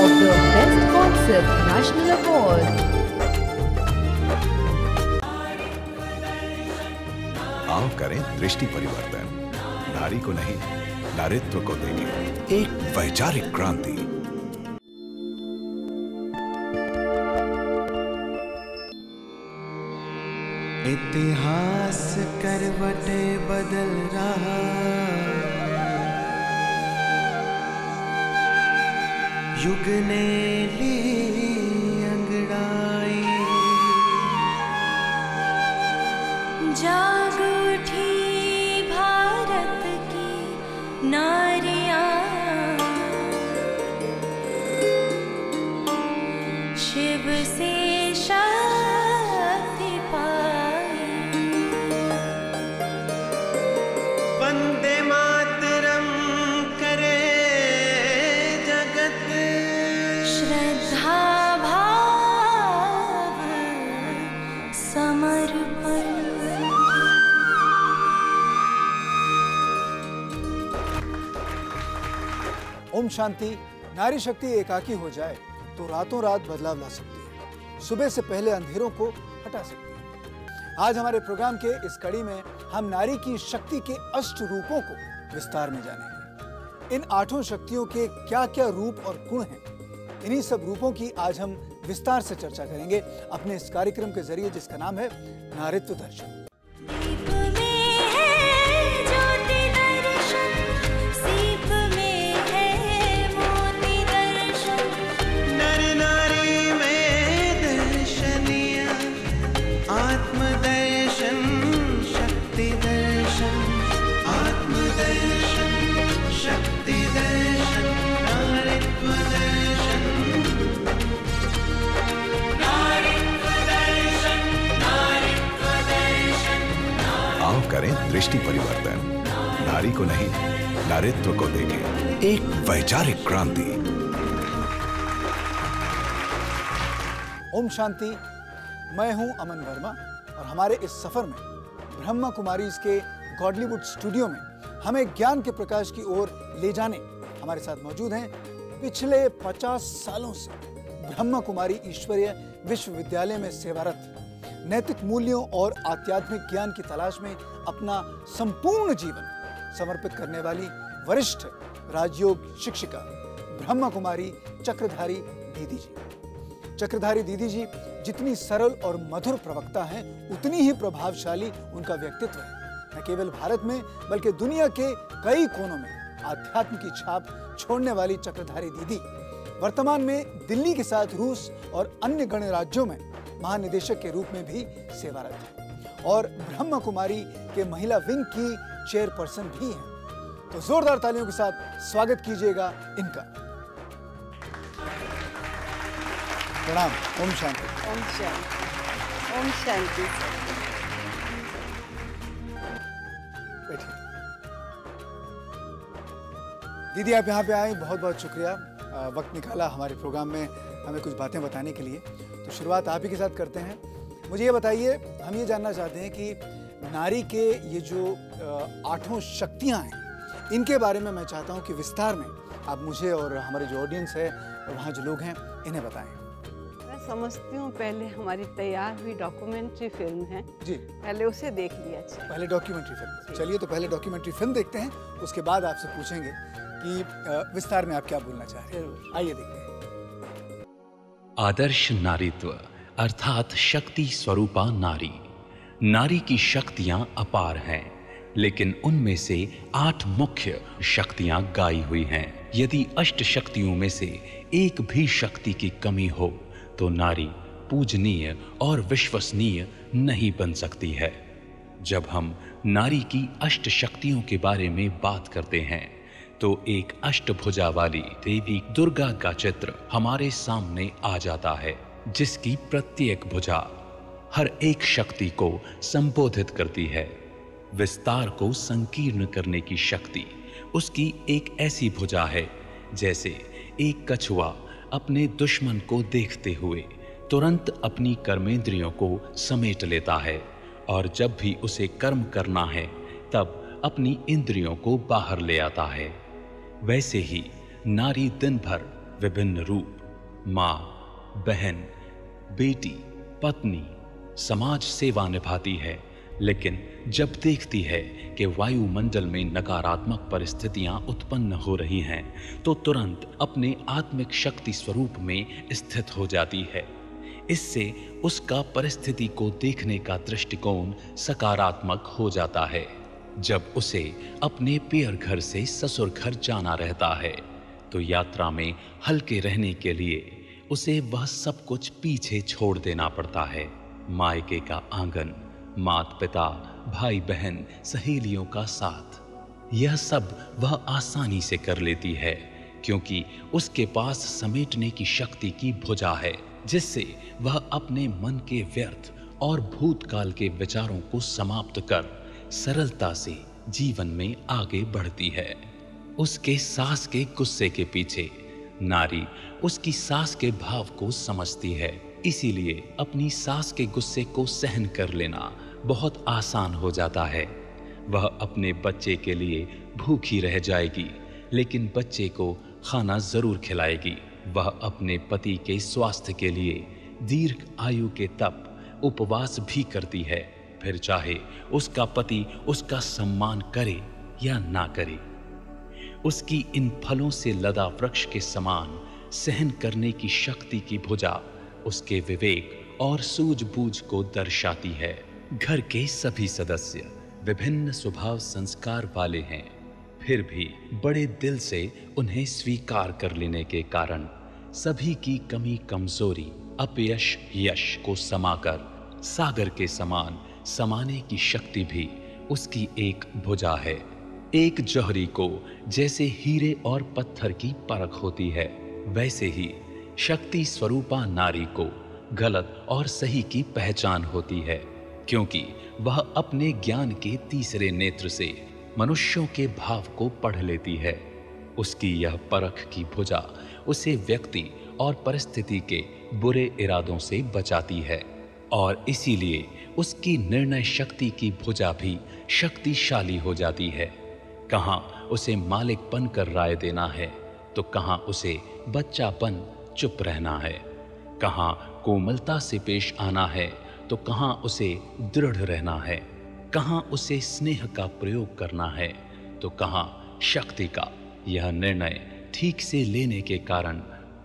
of the Best Concept National Award. आओ करें दृष्टि परिवर्तन, नारी को नहीं नारित्व को देंगे एक वैचारिक क्रांति। इतिहास करवटे बदल रहा, युग ने ली अंगड़ाई, जाग उठी भारत की नारियां, शिव से शक्ति पाई। वंदे मातरम करे जगत, श्रद्धा भाव समर्पण। ओम शांति। नारी शक्ति एकाकी हो जाए तो रातों रात बदलाव ला सकती है, सुबह से पहले अंधेरों को हटा सकती है। आज हमारे प्रोग्राम के इस कड़ी में हम नारी की शक्ति के अष्ट रूपों को विस्तार में जानेंगे। इन आठों शक्तियों के क्या क्या रूप और गुण हैं, इन्हीं सब रूपों की आज हम विस्तार से चर्चा करेंगे अपने इस कार्यक्रम के जरिए जिसका नाम है नारित्व दर्शन। करें दृष्टि परिवर्तन, नारी को नहीं नारित्व को देंगे एक वैचारिक क्रांति। ओम शांति। मैं हूं अमन वर्मा और हमारे इस सफर में ब्रह्मा कुमारीज के गॉडलीवुड स्टूडियो में हमें ज्ञान के प्रकाश की ओर ले जाने हमारे साथ मौजूद हैं पिछले 50 सालों से ब्रह्मा कुमारी ईश्वरीय विश्वविद्यालय में सेवारत, नैतिक मूल्यों और आध्यात्मिक ज्ञान की तलाश में अपना संपूर्ण जीवन समर्पित करने वाली वरिष्ठ राजयोग शिक्षिका ब्रह्मा कुमारी चक्रधारी दीदी जी। चक्रधारी दीदी जी जितनी सरल और मधुर प्रवक्ता हैं, उतनी ही प्रभावशाली उनका व्यक्तित्व है। न केवल भारत में बल्कि दुनिया के कई कोनों में आध्यात्म की छाप छोड़ने वाली चक्रधारी दीदी वर्तमान में दिल्ली के साथ रूस और अन्य गणराज्यों में महानिदेशक के रूप में भी सेवारत है और ब्रह्मा कुमारी के महिला विंग की चेयरपर्सन भी हैं। तो जोरदार तालियों के साथ स्वागत कीजिएगा इनका। प्रणाम। ओम शांति। ओम शांति। ओम शांति। बैठिए। दीदी आप यहाँ पे आए, बहुत बहुत शुक्रिया। वक्त निकाला हमारे प्रोग्राम में हमें कुछ बातें बताने के लिए। तो शुरुआत आप ही के साथ करते हैं। मुझे ये बताइए, हम ये जानना चाहते हैं कि नारी के ये जो आठों शक्तियाँ हैं, इनके बारे में मैं चाहता हूँ कि विस्तार में आप मुझे और हमारे जो ऑडियंस है और वहाँ जो लोग हैं इन्हें बताएं। मैं समझती हूँ पहले हमारी तैयार हुई डॉक्यूमेंट्री फिल्म है जी, पहले उसे देख लिया चाहिए। पहले डॉक्यूमेंट्री फिल्म। चलिए तो पहले डॉक्यूमेंट्री फिल्म देखते हैं, उसके बाद आपसे पूछेंगे कि विस्तार में आप क्या बोलना चाह रहे हैं। आइए देखते हैं। आदर्श नारीत्व अर्थात शक्ति स्वरूपा नारी। नारी की शक्तियां अपार हैं, लेकिन उनमें से 8 मुख्य शक्तियां गाई हुई हैं। यदि अष्ट शक्तियों में से एक भी शक्ति की कमी हो तो नारी पूजनीय और विश्वसनीय नहीं बन सकती है। जब हम नारी की अष्ट शक्तियों के बारे में बात करते हैं तो एक अष्टभुजा वाली देवी दुर्गा का चित्र हमारे सामने आ जाता है, जिसकी प्रत्येक भुजा हर एक शक्ति को संबोधित करती है। विस्तार को संकीर्ण करने की शक्ति उसकी एक ऐसी भुजा है जैसे एक कछुआ अपने दुश्मन को देखते हुए तुरंत अपनी कर्मेंद्रियों को समेट लेता है और जब भी उसे कर्म करना है तब अपनी इंद्रियों को बाहर ले आता है। वैसे ही नारी दिन भर विभिन्न रूप, माँ, बहन, बेटी, पत्नी, समाज सेवा निभाती है, लेकिन जब देखती है कि वायुमंडल में नकारात्मक परिस्थितियां उत्पन्न हो रही हैं, तो तुरंत अपने आत्मिक शक्ति स्वरूप में स्थित हो जाती है। इससे उसका परिस्थिति को देखने का दृष्टिकोण सकारात्मक हो जाता है। जब उसे अपने पियर घर से ससुर घर जाना रहता है, तो यात्रा में हल्के रहने के लिए उसे वह सब कुछ पीछे छोड़ देना पड़ता है। मायके का आंगन, माता पिता, भाई बहन, सहेलियों का साथ, यह सब वह आसानी से कर लेती है, क्योंकि उसके पास समेटने की शक्ति की भुजा है, जिससे वह अपने मन के व्यर्थ और भूतकाल के विचारों को समाप्त कर सरलता से जीवन में आगे बढ़ती है। उसके सास के गुस्से के पीछे नारी उसकी सास के भाव को समझती है, इसीलिए अपनी सास के गुस्से को सहन कर लेना बहुत आसान हो जाता है। वह अपने बच्चे के लिए भूखी रह जाएगी, लेकिन बच्चे को खाना जरूर खिलाएगी। वह अपने पति के स्वास्थ्य के लिए दीर्घ आयु के तप उपवास भी करती है, फिर चाहे उसका पति उसका सम्मान करे या ना करे। उसकी इन फलों से लदा वृक्ष के समान सहन करने की शक्ति की भुजा उसके विवेक और सूझबूझ को दर्शाती है। घर के सभी सदस्य विभिन्न स्वभाव संस्कार वाले हैं, फिर भी बड़े दिल से उन्हें स्वीकार कर लेने के कारण सभी की कमी कमजोरी, अपयश यश को समाकर सागर के समान समाने की शक्ति भी उसकी एक भुजा है। एक जौहरी को जैसे हीरे और पत्थर की परख होती है, वैसे ही शक्ति स्वरूपा नारी को गलत और सही की पहचान होती है, क्योंकि वह अपने ज्ञान के तीसरे नेत्र से मनुष्यों के भाव को पढ़ लेती है। उसकी यह परख की भुजा उसे व्यक्ति और परिस्थिति के बुरे इरादों से बचाती है, और इसीलिए उसकी निर्णय शक्ति की भुजा भी शक्तिशाली हो जाती है। कहाँ उसे मालिक बनकर राय देना है, तो कहाँ उसे बच्चापन चुप रहना है। कहाँ कोमलता से पेश आना है, तो कहाँ उसे दृढ़ रहना है। कहाँ उसे स्नेह का प्रयोग करना है, तो कहाँ शक्ति का। यह निर्णय ठीक से लेने के कारण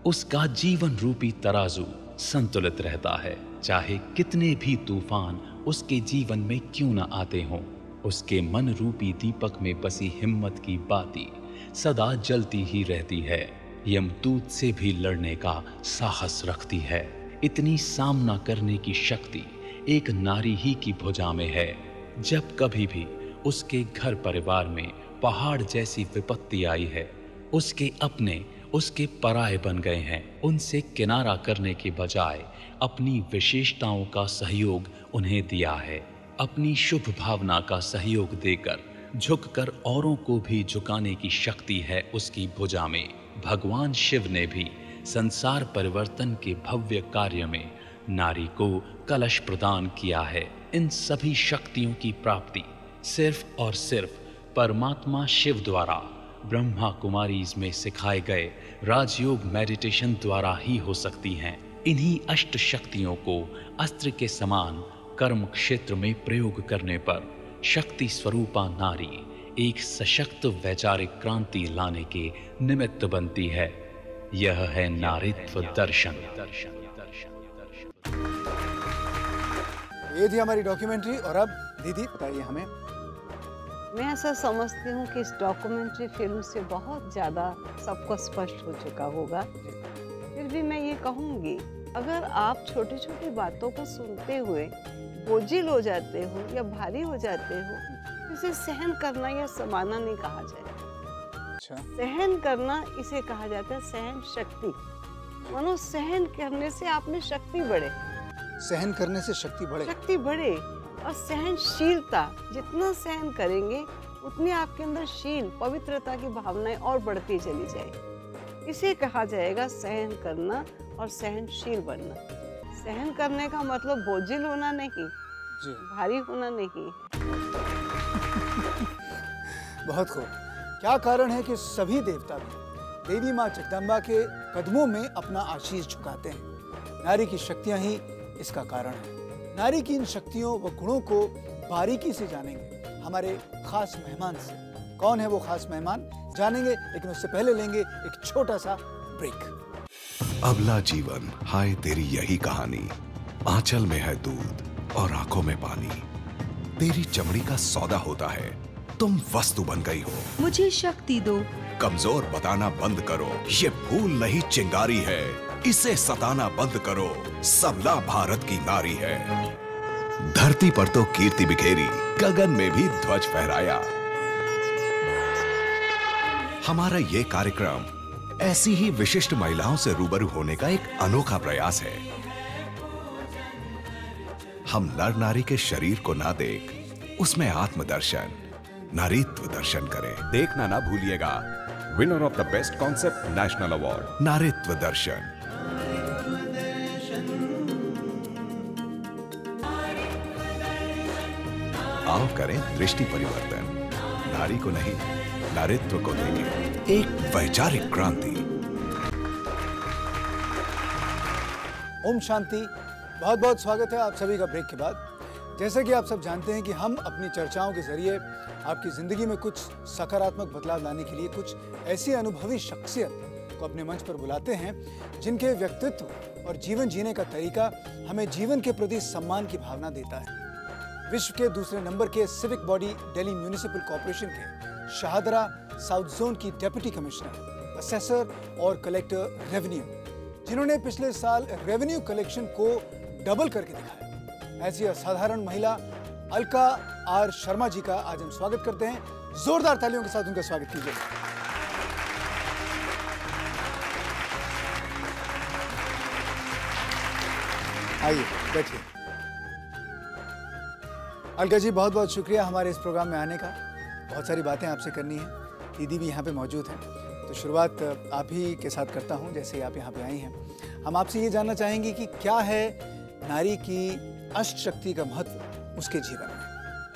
उसका जीवन रूपी तराजू संतुलित रहता है। चाहे कितने भी तूफान उसके जीवन में क्यों न आते हों, उसके मन रूपी दीपक में बसी हिम्मत की बाती सदा जलती ही रहती है। यमदूत से भी लड़ने का साहस रखती है। इतनी सामना करने की शक्ति एक नारी ही की भुजा में है। जब कभी भी उसके घर परिवार में पहाड़ जैसी विपत्ति आई है, उसके अपने उसके पराये बन गए हैं, उनसे किनारा करने के बजाय अपनी विशेषताओं का सहयोग उन्हें दिया है। अपनी शुभ भावना का सहयोग देकर झुककर औरों को भी झुकाने की शक्ति है उसकी भुजा में। भगवान शिव ने भी संसार परिवर्तन के भव्य कार्य में नारी को कलश प्रदान किया है। इन सभी शक्तियों की प्राप्ति सिर्फ और सिर्फ परमात्मा शिव द्वारा ब्रह्मा कुमारीज में सिखाए गए राजयोग मेडिटेशन द्वारा ही हो सकती हैं। इन्हीं अष्ट शक्तियों को अस्त्र के समान कर्म क्षेत्र में प्रयोग करने पर शक्ति स्वरूपा नारी एक सशक्त वैचारिक क्रांति लाने के निमित्त बनती है। यह है नारीत्व दर्शन। ये थी हमारी डॉक्यूमेंट्री। और अब दीदी बताइए हमें। मैं ऐसा समझती हूँ कि इस डॉक्यूमेंट्री फिल्म से बहुत ज़्यादा सबको स्पष्ट हो चुका होगा। फिर भी मैं ये कहूँगी, अगर आप छोटी छोटी बातों को सुनते हुए बोझिल हो जाते हो या भारी हो जाते हो, इसे सहन करना या समाना नहीं कहा जाए। अच्छा। सहन करना इसे कहा जाता है सहन शक्ति। मानो सहन करने से आप में शक्ति बढ़े। सहन करने से शक्ति बढ़े। शक्ति बढ़े। और सहनशीलता, जितना सहन करेंगे उतनी आपके अंदर शील पवित्रता की भावनाएं और बढ़ती चली जाए। इसे कहा जाएगा सहन करना और सहनशील बनना। सहन करने का मतलब बोझिल होना नहीं, भारी होना नहीं। बहुत खूब। क्या कारण है कि सभी देवता भी देवी माँ जगदम्बा के कदमों में अपना आशीष झुकाते हैं। नारी की शक्तियां ही इसका कारण है। नारी की इन शक्तियों व गुणों को बारीकी से जानेंगे हमारे खास मेहमान से। कौन है वो खास मेहमान, जानेंगे, लेकिन उससे पहले लेंगे एक छोटा सा ब्रेक। अबला जीवन, हाय तेरी यही कहानी। आंचल में है दूध और आंखों में पानी। तेरी चमड़ी का सौदा होता है, तुम वस्तु बन गई हो। मुझे शक्ति दो। कमजोर बताना बंद करो, ये फूल नहीं चिंगारी है। इसे सताना बंद करो, सबला भारत की नारी है। धरती पर तो कीर्ति बिखेरी, गगन में भी ध्वज फहराया। हमारा ये कार्यक्रम ऐसी ही विशिष्ट महिलाओं से रूबरू होने का एक अनोखा प्रयास है। हम नर नारी के शरीर को ना देख, उसमें आत्मदर्शन, नारीत्व दर्शन करें। देखना ना भूलिएगा। Winner of the best concept national award, नारीत्व दर्शन। आओ करें दृष्टि परिवर्तन। नारी को नहीं, नारीत्व को देंगे एक वैचारिक क्रांति। ओम शांति। बहुत बहुत स्वागत है आप सभी का ब्रेक के बाद। जैसे कि आप सब जानते हैं कि हम अपनी चर्चाओं के जरिए आपकी जिंदगी में कुछ सकारात्मक बदलाव लाने के लिए कुछ ऐसी अनुभवी शख्सियत को अपने मंच पर बुलाते हैं जिनके व्यक्तित्व और जीवन जीने का तरीका हमें जीवन के प्रति सम्मान की भावना देता है। विश्व के दूसरे नंबर के civic body Delhi municipal corporation के शाहदरा साउथ जोन की डेप्यूटी कमिश्नर, असेसर और कलेक्टर रेवेन्यू, जिन्होंने पिछले साल रेवेन्यू कलेक्शन को डबल करके दिखाया। ऐसी असाधारण महिला अलका आर शर्मा जी का आज हम स्वागत करते हैं। जोरदार तालियों के साथ उनका स्वागत कीजिए। आइए बैठिए। अलका जी, बहुत बहुत शुक्रिया हमारे इस प्रोग्राम में आने का। बहुत सारी बातें आपसे करनी है। दीदी भी यहाँ पे मौजूद हैं, तो शुरुआत आप ही के साथ करता हूँ। जैसे आप यहाँ पे आई हैं, हम आपसे ये जानना चाहेंगे कि क्या है नारी की अष्ट शक्ति का महत्व उसके जीवन में,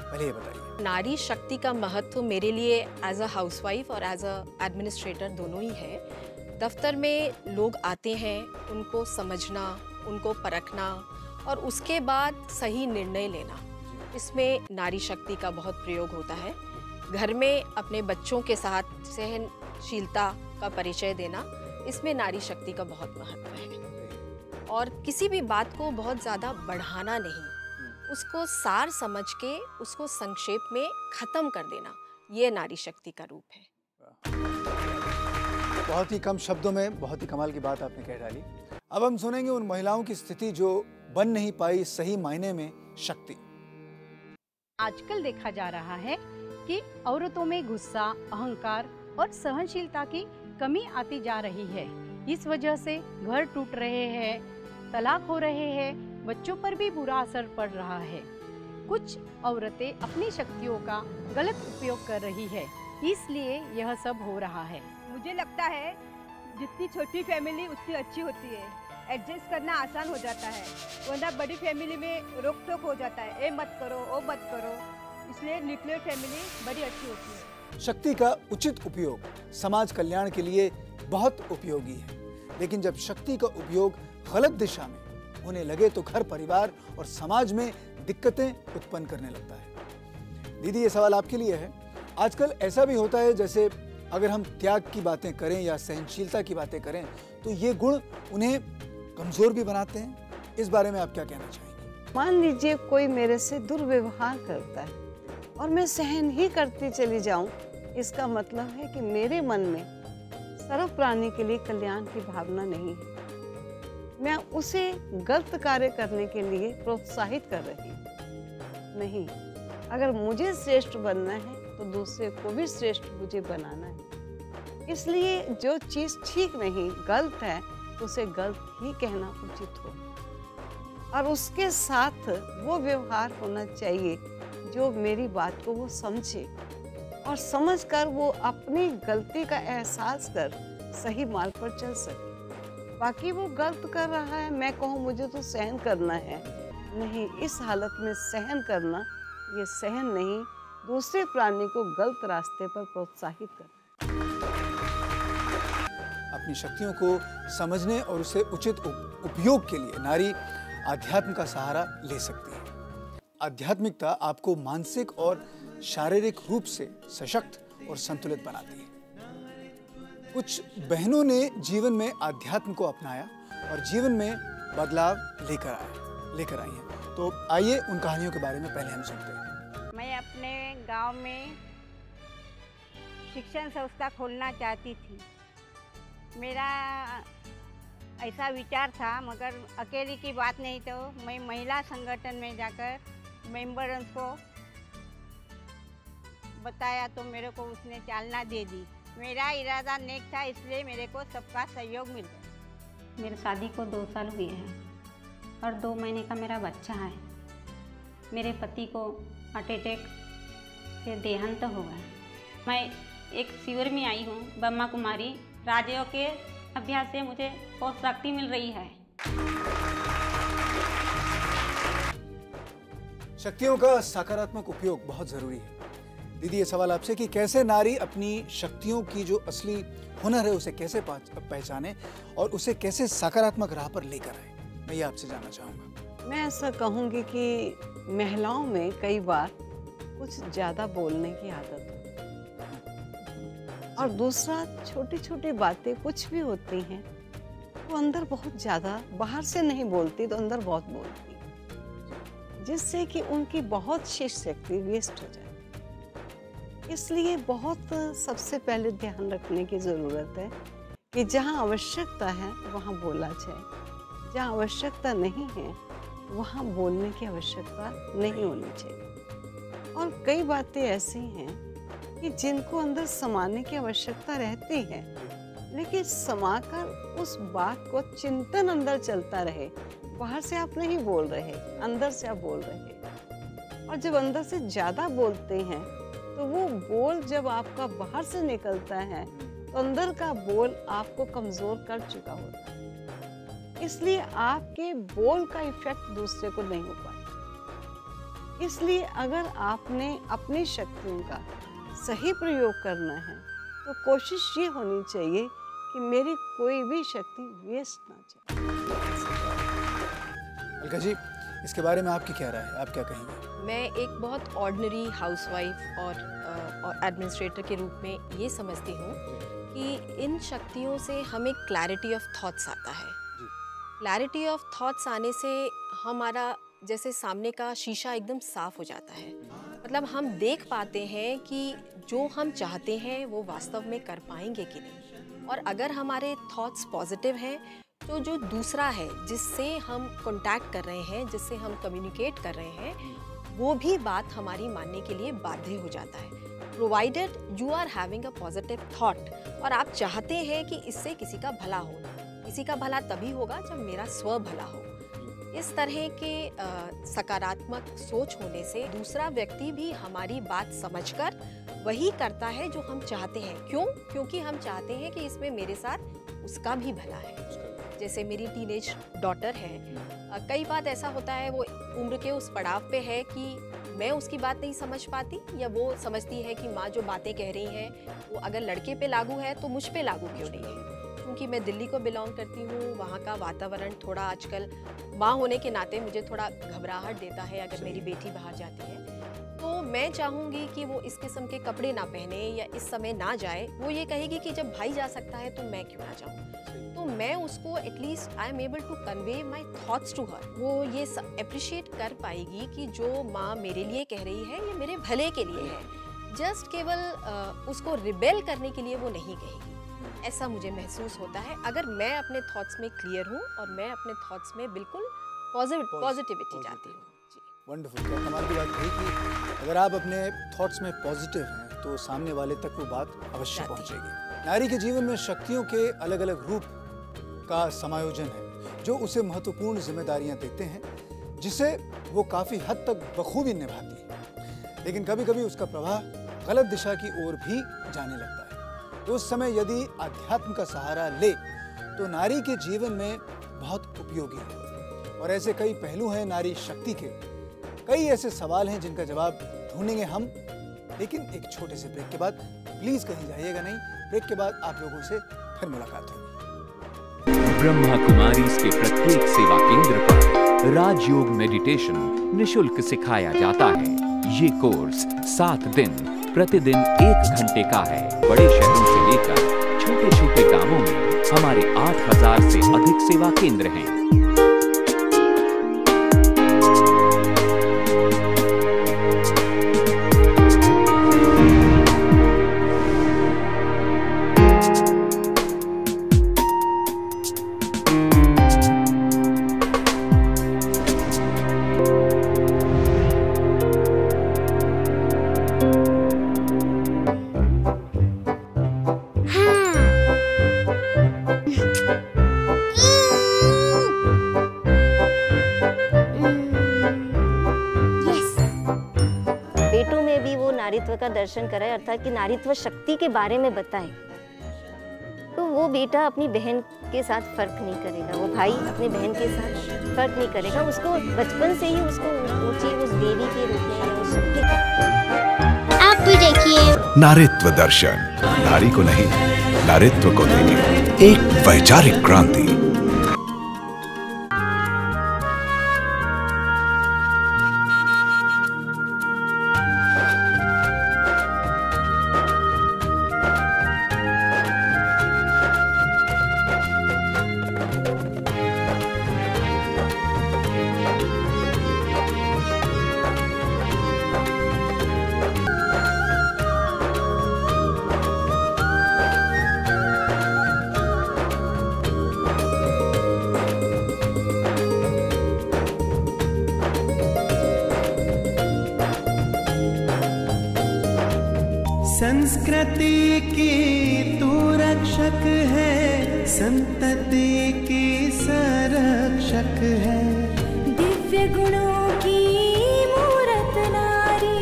पहले ये बताइए। नारी शक्ति का महत्व मेरे लिए एज अ हाउसवाइफ और एज अ एडमिनिस्ट्रेटर दोनों ही है। दफ्तर में लोग आते हैं, उनको समझना, उनको परखना और उसके बाद सही निर्णय लेना, इसमें नारी शक्ति का बहुत प्रयोग होता है। घर में अपने बच्चों के साथ सहनशीलता का परिचय देना, इसमें नारी शक्ति का बहुत महत्व है। और किसी भी बात को बहुत ज़्यादा बढ़ाना नहीं, उसको सार समझ के उसको संक्षेप में ख़त्म कर देना, ये नारी शक्ति का रूप है। बहुत ही कम शब्दों में बहुत ही कमाल की बात आपने कह डाली। अब हम सुनेंगे उन महिलाओं की स्थिति जो बन नहीं पाई सही मायने में शक्ति। आजकल देखा जा रहा है कि औरतों में गुस्सा, अहंकार और सहनशीलता की कमी आती जा रही है। इस वजह से घर टूट रहे हैं, तलाक हो रहे हैं, बच्चों पर भी बुरा असर पड़ रहा है। कुछ औरतें अपनी शक्तियों का गलत उपयोग कर रही है, इसलिए यह सब हो रहा है। मुझे लगता है जितनी छोटी फैमिली उतनी अच्छी होती है, एडजस्ट करना आसान हो जाता है, वरना बड़ी फैमिली में रोक टोक हो जाता है, ए मत करो, ओ मत करो। इसलिए न्यूक्लियर फैमिली बड़ी अच्छी होती है। शक्ति का उचित उपयोग समाज कल्याण के लिए बहुत उपयोगी है, लेकिन जब शक्ति का उपयोग गलत दिशा में होने लगे तो घर, परिवार और समाज में दिक्कतें उत्पन्न करने लगता है। दीदी, ये सवाल आपके लिए है। आजकल ऐसा भी होता है जैसे अगर हम त्याग की बातें करें या सहनशीलता की बातें करें तो ये गुण उन्हें कमजोर भी बनाते हैं। इस बारे में आप क्या कहना चाहेंगे? मान लीजिए कोई मेरे से दुर्व्यवहार करता है और मैं सहन ही करती चली जाऊं, इसका मतलब है कि मेरे मन में सर्व प्राणी के लिए कल्याण की भावना नहीं है। मैं उसे गलत कार्य करने के लिए प्रोत्साहित कर रही हूँ। नहीं, अगर मुझे श्रेष्ठ बनना है तो दूसरे को भी श्रेष्ठ मुझे बनाना है। इसलिए जो चीज़ ठीक नहीं, गलत है, उसे गलत ही कहना उचित हो और उसके साथ वो व्यवहार होना चाहिए जो मेरी बात को वो समझे और समझकर वो अपनी गलती का एहसास कर सही मार्ग पर चल सके। बाकी वो गलत कर रहा है, मैं कहूँ मुझे तो सहन करना है, नहीं, इस हालत में सहन करना ये सहन नहीं, दूसरे प्राणी को गलत रास्ते पर प्रोत्साहित करना। अपनी शक्तियों को समझने और उसे उचित उपयोग के लिए नारी आध्यात्म का सहारा ले सकती है। आध्यात्मिकता आपको मानसिक और शारीरिक रूप से सशक्त और संतुलित बनाती है। कुछ बहनों ने जीवन में आध्यात्म को अपनाया और जीवन में बदलाव लेकर आई हैं। तो आइए उन कहानियों के बारे में पहले हम सुनते हैं। मैं अपने गांव में शिक्षण संस्था खोलना चाहती थी। मेरा ऐसा विचार था, मगर अकेली की बात नहीं, तो मैं महिला संगठन में जाकर मेंबर्स को बताया तो मेरे को उसने चालना दे दी। मेरा इरादा नेक था, इसलिए मेरे को सबका सहयोग मिल गया। मेरी शादी को 2 साल हुए हैं और 2 महीने का मेरा बच्चा है। मेरे पति को हार्ट अटैक से देहांत हो गया। मैं एक शिविर में आई हूँ, ब्रह्मा कुमारी राजयोग के अभ्यास से मुझे बहुत शक्ति मिल रही है। शक्तियों का सकारात्मक उपयोग बहुत जरूरी है। दीदी, ये सवाल आपसे कि कैसे नारी अपनी शक्तियों की जो असली हुनर है उसे कैसे पहचाने और उसे कैसे सकारात्मक राह पर लेकर आए, मैं ये आपसे जानना चाहूँगा। मैं ऐसा कहूँगी कि महिलाओं में कई बार कुछ ज़्यादा बोलने की आदत है और दूसरा छोटी छोटी बातें कुछ भी होती हैं वो अंदर बहुत ज़्यादा, बाहर से नहीं बोलती तो अंदर बहुत बोलती, जिससे कि उनकी बहुत शेष शक्ति वेस्ट हो जाए। इसलिए बहुत सबसे पहले ध्यान रखने की ज़रूरत है कि जहाँ आवश्यकता है वहाँ बोला जाए, जहाँ आवश्यकता नहीं है वहाँ बोलने की आवश्यकता नहीं होनी चाहिए। और कई बातें ऐसी हैं कि जिनको अंदर समाने की आवश्यकता रहती है, लेकिन समाकर उस बात को चिंतन अंदर चलता रहे। बाहर से आप नहीं बोल रहे, अंदर से आप बोल रहे। और जब अंदर से ज़्यादा बोलते हैं तो वो बोल जब आपका बाहर से निकलता है तो अंदर का बोल आपको कमज़ोर कर चुका होता है। इसलिए आपके बोल का इफेक्ट दूसरे को नहीं हो पाता। इसलिए अगर आपने अपनी शक्तियों का सही प्रयोग करना है तो कोशिश ये होनी चाहिए कि मेरी कोई भी शक्ति वेस्ट ना जाए। अलका जी, इसके बारे में आपकी क्या राय है, आप क्या कहेंगे? मैं एक बहुत ऑर्डिनरी हाउसवाइफ और एडमिनिस्ट्रेटर के रूप में ये समझती हूँ कि इन शक्तियों से हमें क्लैरिटी ऑफ थॉट्स आता है। क्लैरिटी ऑफ थॉट्स आने से हमारा जैसे सामने का शीशा एकदम साफ हो जाता है। मतलब हम देख पाते हैं कि जो हम चाहते हैं वो वास्तव में कर पाएंगे कि नहीं। और अगर हमारे थॉट्स पॉजिटिव हैं तो जो दूसरा है जिससे हम कांटेक्ट कर रहे हैं, जिससे हम कम्युनिकेट कर रहे हैं, वो भी बात हमारी मानने के लिए बाध्य हो जाता है, provided you are having a positive thought और आप चाहते हैं कि इससे किसी का भला हो। किसी का भला तभी होगा जब मेरा स्व भला हो। इस तरह के सकारात्मक सोच होने से दूसरा व्यक्ति भी हमारी बात समझकर वही करता है जो हम चाहते हैं। क्यों? क्योंकि हम चाहते हैं कि इसमें मेरे साथ उसका भी भला है। जैसे मेरी टीनेज डॉटर है, कई बार ऐसा होता है वो उम्र के उस पड़ाव पे है कि मैं उसकी बात नहीं समझ पाती, या वो समझती है कि माँ जो बातें कह रही हैं वो अगर लड़के पे लागू है तो मुझ पे लागू क्यों नहीं है। क्योंकि मैं दिल्ली को बिलोंग करती हूँ, वहाँ का वातावरण थोड़ा आजकल माँ होने के नाते मुझे थोड़ा घबराहट देता है अगर मेरी बेटी बाहर जाती है। तो मैं चाहूँगी कि वो इस किस्म के कपड़े ना पहने या इस समय ना जाए। वो ये कहेगी कि जब भाई जा सकता है तो मैं क्यों ना जाऊँ। तो मैं उसको at least I am able to convey my thoughts to her. वो ये अप्रिशिएट कर पाएगी कि जो माँ मेरे लिए कह रही है ये मेरे भले के लिए है, जस्ट केवल उसको रिबेल करने के लिए वो नहीं कहेगी। ऐसा मुझे महसूस होता है अगर मैं अपने थॉट्स में क्लियर हूँ और मैं अपने थॉट्स में बिल्कुल पॉजिटिविटी चाहती हूँ। वंडरफुल, क्या कमाल की बात कही कि अगर आप अपने थॉट्स में पॉजिटिव हैं तो सामने वाले तक वो बात अवश्य पहुंचेगी। नारी के जीवन में शक्तियों के अलग अलग रूप का समायोजन है जो उसे महत्वपूर्ण जिम्मेदारियां देते हैं, जिसे वो काफ़ी हद तक बखूबी निभाती है। लेकिन कभी कभी उसका प्रवाह गलत दिशा की ओर भी जाने लगता है। तो उस समय यदि अध्यात्म का सहारा ले तो नारी के जीवन में बहुत उपयोगी है। और ऐसे कई पहलू हैं नारी शक्ति के, कई ऐसे सवाल हैं जिनका जवाब ढूंढेंगे हम, लेकिन एक छोटे से ब्रेक के बाद। प्लीज़ कहीं जाइएगा नहीं, ब्रेक के बाद आप लोगों से फिर मुलाकात होगी। ब्रह्मा कुमारीज के प्रत्येक सेवा केंद्र पर राजयोग मेडिटेशन निशुल्क सिखाया जाता है। ये कोर्स 7 दिन प्रतिदिन 1 घंटे का है। बड़े शहरों से लेकर छोटे छोटे गांवों में हमारे 8000 से अधिक सेवा केंद्र हैं। नारीत्व का दर्शन कराए, अर्थात कि नारीत्व शक्ति के बारे में बताए, तो वो बेटा अपनी बहन के साथ फर्क नहीं करेगा, वो भाई अपनी बहन के साथ फर्क नहीं करेगा, उसको बचपन से ही उसको ऊंची उस देवी के रूप में उस शक्ति। आप भी देखिए नारीत्व दर्शन, नारी को नहीं नारीत्व को देंगे एक वैचारिक क्रांति। संस्कृति की तू रक्षक है, संतति की संरक्षक है। दिव्य गुणों की मूरत नारी,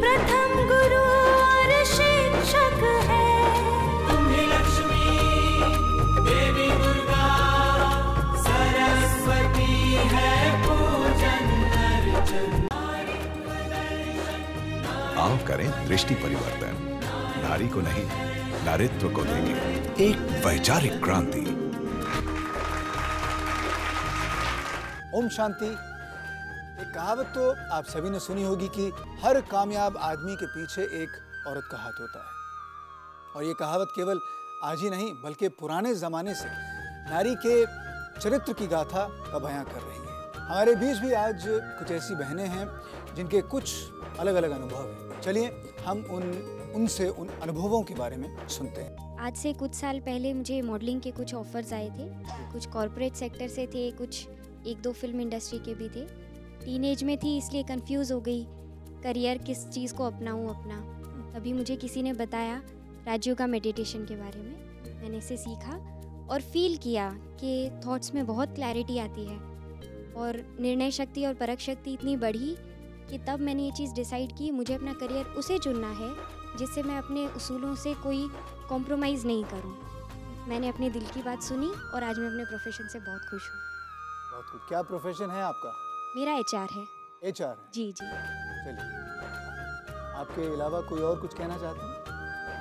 प्रथम गुरु और शिक्षक है। तुम्हें लक्ष्मी देवी दुर्गा सरस्वती है पूजन अर्चन। आओ करें दृष्टि परिवर्तन, नारी को नहीं नारीत्व को देंगे एक वैचारिक क्रांति। ओम शांति। एक कहावत तो आप सभी ने सुनी होगी कि हर कामयाब आदमी के पीछे एक औरत का हाथ होता है। और ये कहावत केवल आज ही नहीं बल्कि पुराने जमाने से नारी के चरित्र की गाथा का बयां कर रही है। हमारे बीच भी आज कुछ ऐसी बहनें हैं जिनके कुछ अलग अलग अनुभव हैं। चलिए हम उनसे उन अनुभवों के बारे में सुनते हैं। आज से कुछ साल पहले मुझे मॉडलिंग के कुछ ऑफर्स आए थे, कुछ कॉरपोरेट सेक्टर से थे, कुछ 1-2 फिल्म इंडस्ट्री के भी थे। टीनेज में थी इसलिए कंफ्यूज हो गई, करियर किस चीज़ को अपनाऊं अपना। तभी मुझे किसी ने बताया राजयोगा मेडिटेशन के बारे में। मैंने इसे सीखा और फील किया कि थॉट्स में बहुत क्लैरिटी आती है और निर्णय शक्ति और परख शक्ति इतनी बढ़ी कि तब मैंने ये चीज़ डिसाइड की मुझे अपना करियर उसे चुनना है जिससे मैं अपने उसूलों से कोई कॉम्प्रोमाइज़ नहीं करूं। मैंने अपने दिल की बात सुनी और आज मैं अपने प्रोफेशन से बहुत खुश हूँ। बहुत कुछ। क्या प्रोफेशन है आपका? मेरा HR है। HR है? जी जी। चलिए, आपके अलावा कोई और कुछ कहना चाहते हैं?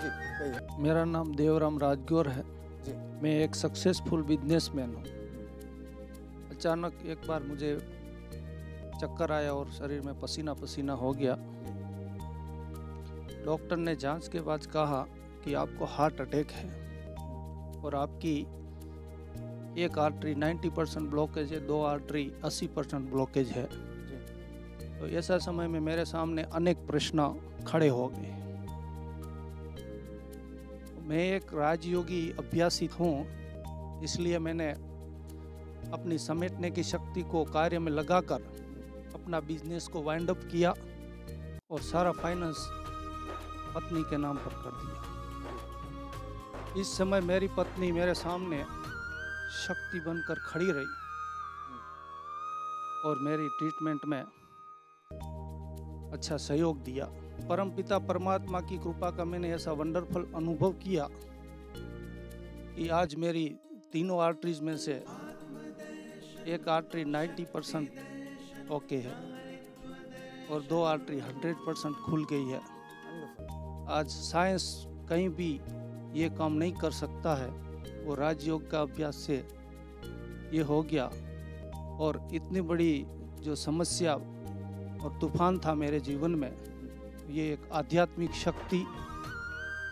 जी कहिए। मेरा नाम देवराम राजगौर है जी। मैं एक सक्सेसफुल बिजनेसमैन हूँ। अचानक एक बार मुझे चक्कर आया और शरीर में पसीना पसीना हो गया। डॉक्टर ने जांच के बाद कहा कि आपको हार्ट अटैक है और आपकी एक आर्टरी 90% ब्लॉकेज है, 2 आर्टरी 80% ब्लॉकेज है। तो ऐसा समय में मेरे सामने अनेक प्रश्न खड़े हो गए। मैं एक राजयोगी अभ्यासी हूँ, इसलिए मैंने अपनी समेटने की शक्ति को कार्य में लगाकर अपना बिजनेस को वाइंड अप किया और सारा फाइनेंस पत्नी के नाम पर कर दिया। इस समय मेरी पत्नी मेरे सामने शक्ति बनकर खड़ी रही और मेरी ट्रीटमेंट में अच्छा सहयोग दिया। परमपिता परमात्मा की कृपा का मैंने ऐसा वंडरफुल अनुभव किया कि आज मेरी तीनों आर्टरीज में से एक आर्टरी 90% ओके है और 2 आर्टरी 100% खुल गई है। आज साइंस कहीं भी ये काम नहीं कर सकता है, वो राजयोग का अभ्यास से ये हो गया, और इतनी बड़ी जो समस्या और तूफान था मेरे जीवन में, ये एक आध्यात्मिक शक्ति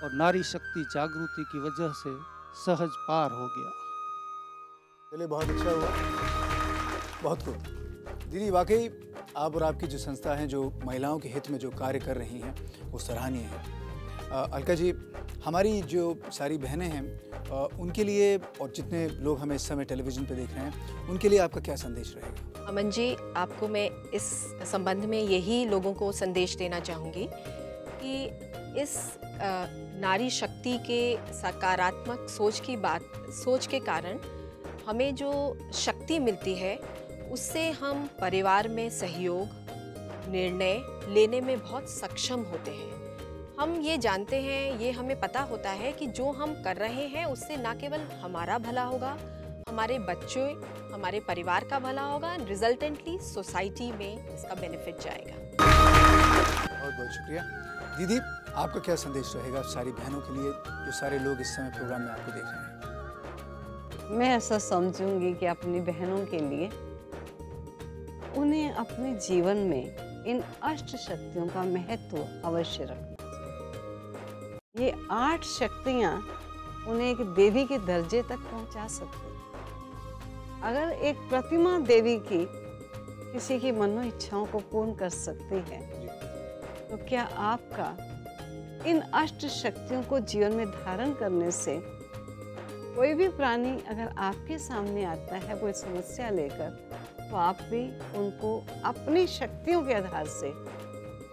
और नारी शक्ति जागृति की वजह से सहज पार हो गया। चलिए, बहुत अच्छा हुआ, बहुत खूब। दीदी, वाकई आप और आपकी जो संस्था है, जो महिलाओं के हित में जो कार्य कर रही हैं, वो सराहनीय है। अलका जी, हमारी जो सारी बहनें हैं, उनके लिए और जितने लोग हमें इस समय टेलीविज़न पे देख रहे हैं, उनके लिए आपका क्या संदेश रहेगा? अमन जी, आपको मैं इस संबंध में यही लोगों को संदेश देना चाहूँगी कि इस नारी शक्ति के सकारात्मक सोच के कारण हमें जो शक्ति मिलती है, उससे हम परिवार में सहयोग, निर्णय लेने में बहुत सक्षम होते हैं। हम ये जानते हैं, ये हमें पता होता है कि जो हम कर रहे हैं उससे न केवल हमारा भला होगा, हमारे बच्चों, हमारे परिवार का भला होगा, रिजल्टेंटली सोसाइटी में इसका बेनिफिट जाएगा। बहुत बहुत शुक्रिया। दीदी, आपका क्या संदेश रहेगा सारी बहनों के लिए, जो सारे लोग इस समय प्रोग्राम में आपको देख रहे हैं? मैं ऐसा समझूंगी कि अपनी बहनों के लिए उन्हें अपने जीवन में इन अष्ट शक्तियों का महत्व अवश्य रखना चाहिए। ये 8 शक्तियाँ उन्हें एक देवी के दर्जे तक पहुंचा सकती हैं। अगर एक प्रतिमा देवी की किसी की मनो इच्छाओं को पूर्ण कर सकती है, तो क्या आपका इन अष्ट शक्तियों को जीवन में धारण करने से कोई भी प्राणी अगर आपके सामने आता है कोई समस्या लेकर, तो आप भी उनको अपनी शक्तियों के आधार से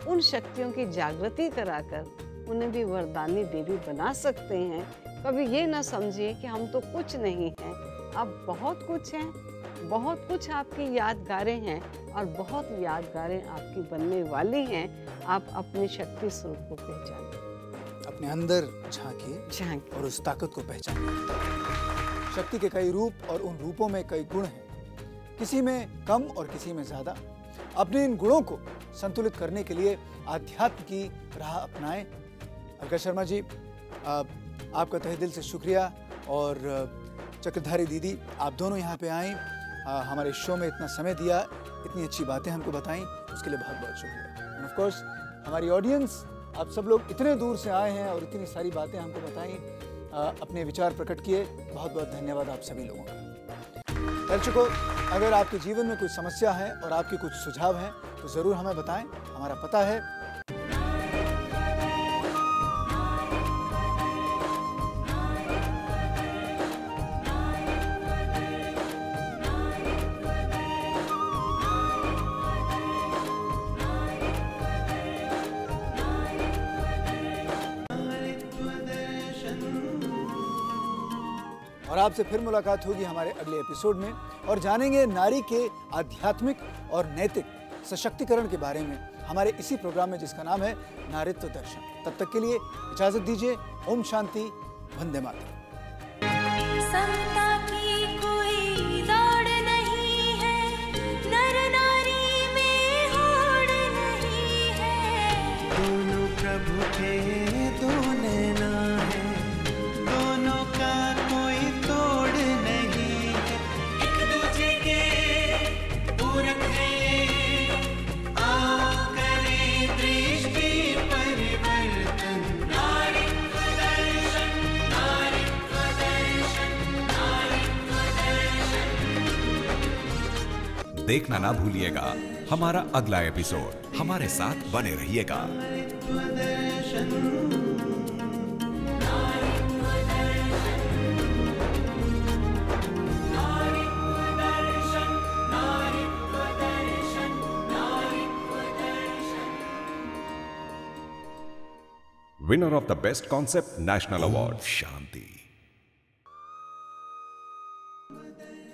उन शक्तियों की जागृति कराकर उन्हें भी वरदानी देवी बना सकते हैं। कभी ये ना समझिए कि हम तो कुछ नहीं हैं, आप बहुत कुछ हैं, बहुत कुछ आपकी यादगारें हैं और बहुत यादगारें आपकी बनने वाली हैं। आप अपनी शक्ति स्वरूप को पहचानें, अपने अंदर झांकिए और उस ताकत को पहचानिए। शक्ति के कई रूप और उन रूपों में कई गुण हैं, किसी में कम और किसी में ज्यादा। अपने इन गुणों को संतुलित करने के लिए आध्यात्म की राह अपनाएं। अलका शर्मा जी, आपका तहे दिल से शुक्रिया, और चक्रधारी दीदी, आप दोनों यहाँ पे आए, हमारे शो में इतना समय दिया, इतनी अच्छी बातें हमको बताई, उसके लिए बहुत बहुत शुक्रिया। एंड ऑफ कोर्स हमारी ऑडियंस, आप सब लोग इतने दूर से आए हैं और इतनी सारी बातें हमको बताई, अपने विचार प्रकट किए, बहुत बहुत धन्यवाद आप सभी लोगों का। दर्शकों, अगर आपके जीवन में कोई समस्या है और आपके कुछ सुझाव हैं, तो ज़रूर हमें बताएं। हमारा पता है और आपसे फिर मुलाकात होगी हमारे अगले एपिसोड में, और जानेंगे नारी के आध्यात्मिक और नैतिक सशक्तिकरण के बारे में हमारे इसी प्रोग्राम में, जिसका नाम है नारीत्व दर्शन। तब तक के लिए इजाजत दीजिए। ओम शांति, वंदे मातरम। समता की कोई दौड़ नहीं है, नर नारी में होड़ नहीं है। दोनों प्रभु के दो नैना है, दोनों का कोई तोड़ नहीं है। एक दूजे के पूरक है, आओ करें दृष्टि परिवर्तन। नारीत्व दर्शन, नारीत्व दर्शन, नारीत्व दर्शन। देखना ना भूलिएगा हमारा अगला एपिसोड। हमारे साथ बने रहिएगा। Winner of the best concept national award शांति।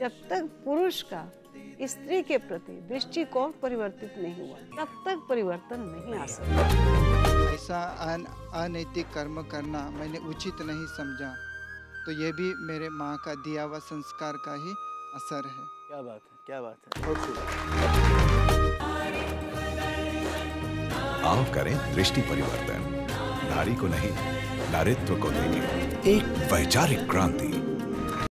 जब तक पुरुष का स्त्री के प्रति दृष्टिकोण परिवर्तित नहीं हुआ, तब तक परिवर्तन नहीं आ सकता। ऐसा अनैतिक कर्म करना मैंने उचित नहीं समझा, तो ये भी मेरे माँ का दिया हुआ संस्कार का ही असर है। क्या बात है, क्या बात है, बहुत खूब। आओ करें दृष्टि परिवर्तन। नारी को नहीं, नारित्व को देंगे एक वैचारिक क्रांति।